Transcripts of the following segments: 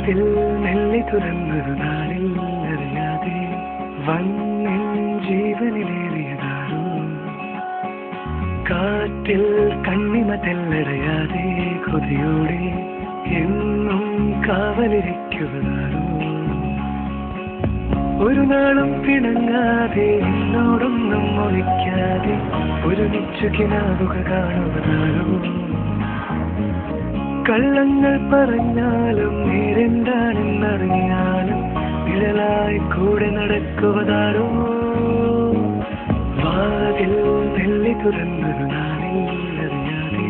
വാതിൽ മെല്ലെ തുറന്നൊരു നാളിൽ അറിയാതെ വന്നിൻ ജീവനിലേറിയതാരോ കാറ്റിൽ കണ്ണിമ തെല്ലടയാതെ കൊതിയോടെ എന്നും കാവലിരിക്കുവതാരോ ഒരു നാളും പിണങ്ങാതെ എന്നോടൊന്നും ഒളിക്കാതെ ഒരുമിച്ചു കിനാവുക കാണുവതാരോ കള്ളങ്ങൾ പറഞ്ഞാലും നേരെന്താണെന്നറിഞ്ഞാലും നിഴലായി കൂടെ നടക്കുവതാരോ വാതിൽ മെല്ലെ തുറന്നൊരു നാളിൽ അറിയാതെ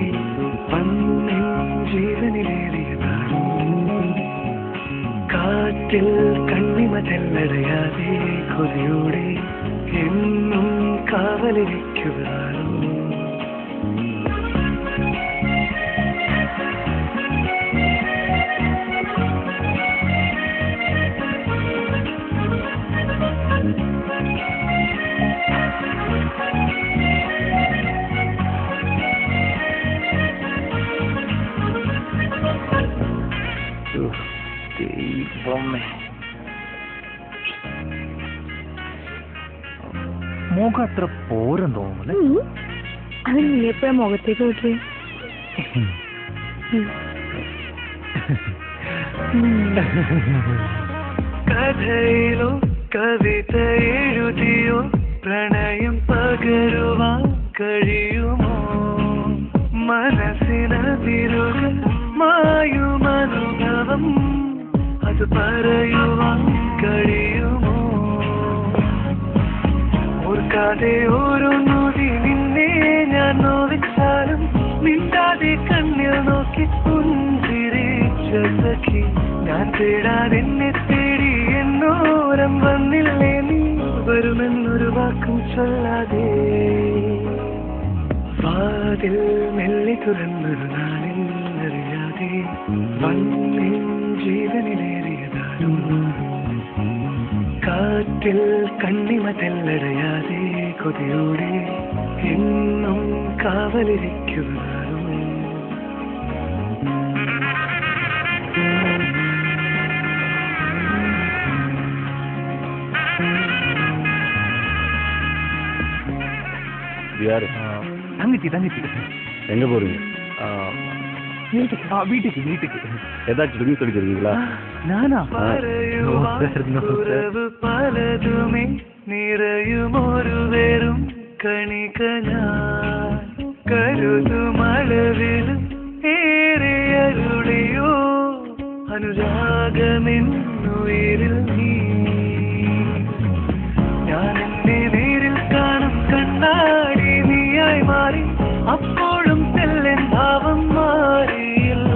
വന്നിൻ ജീവനിലേറിയതാരോ കാറ്റിൽ കണ്ണിമ തെല്ലടയാതെ കൊതിയോടെ എന്നും കാവലിരിക്കുവതാരോ മുഖം അത്ര പോരം തോന്നുന്നു. അത് നീ എപ്പോഴാ മുഖത്തേക്ക് നോക്കിയേ? കഥയിലോ കവിത എഴുതിയോ പ്രണയം പകരുവാൻ കഴിയുമോ മനസ്സിനതിരുകൾ മായുമനുഭവം അത് പറയുവാൻ കഴിയുമോ ഓർക്കാതെ ഓരോ നോടി നിന്നെ ഞാൻ നോവിച്ചാലും മിണ്ടാതെ കണ്ണിൽ നോക്കി പുഞ്ചിരിച്ച സഖി ഞാൻ തേടാതെന്നെ തേടി എന്നോരം വന്നില്ലേ നീ വരുമെന്നൊരു വാക്കും ചൊല്ലാതെ വാതിൽ മെല്ലെ തുറന്നൊരു നാളിൽ അറിയാതെ വന്നിൻ ജീവനിലേറിയതാരോ കാറ്റിൽ കണ്ണിമ തെല്ലടയാതെ കൊതിയോടെ എന്നും കാവലിരിക്കുവതാരോ தங்கச்சி எங்க போறீங்க? வீட்டுக்கு ஏதாச்சும் ட்ரிங்க்ஸ் அடிச்சிருக்கீங்களா? நானா? പലതുമേ നിറയുമൊരു വെറും കണിക ഞാൻ കരുതുമളവിലും ഏറെ അരുളിയോ അനുരാഗമെന്നുയിരിൽ നീ ഞാൻ എന്നെ നേരിൽ കാണും കണ്ണാടി നീയായി മാറി അപ്പോഴും തെല്ലൻ ഭാവം മാറിയില്ല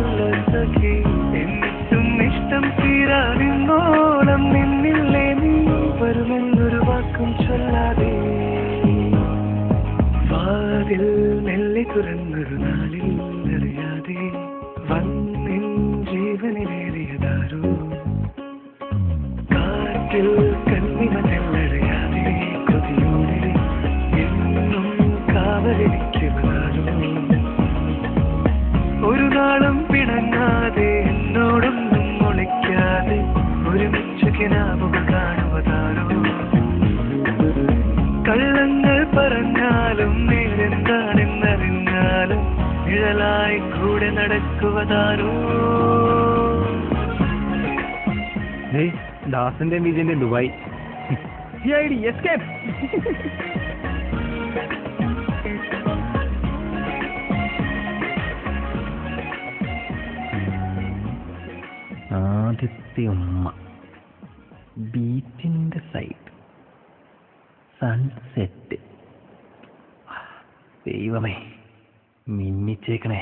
സഖി എന്നിട്ടും ഇഷ്ടം തീരാനിന്നോളം നിന്നില്ലേ നീ വരുമെന്നൊരു വാക്കും ചൊല്ലാതെ വാതിൽ മെല്ലെ തുറന്നൊരു നാളിൽ അറിയാതെ വന്നിൻ ജീവനിലേറിയതാരോ കാറ്റിൽ കണ്ണിമ തെല്ലടയാതെ കൊതിയോടെ എന്നും കാവലിരിക്കുവതാരോ ഒരു നാളും പിണങ്ങാതെ എന്നോടൊന്നും ഒളിക്കാതെ ഒരുമിച്ചു കിനാവുക കാണുവതാരോ കള്ളങ്ങൾ പറഞ്ഞാലും നേരെന്താണെന്നറിഞ്ഞാലും നിഴലായി കൂടെ നടക്കുവതാരോ ദാസന്റെ വിജയന്റെ ദുബായ് എസ്കേപ്പ് ആദ്യത്തെ ഉമ്മ ബീച്ചിന്റെ സൈഡ് സൺസെറ്റ് ദൈവമേ മിന്നിച്ചേക്കണേ.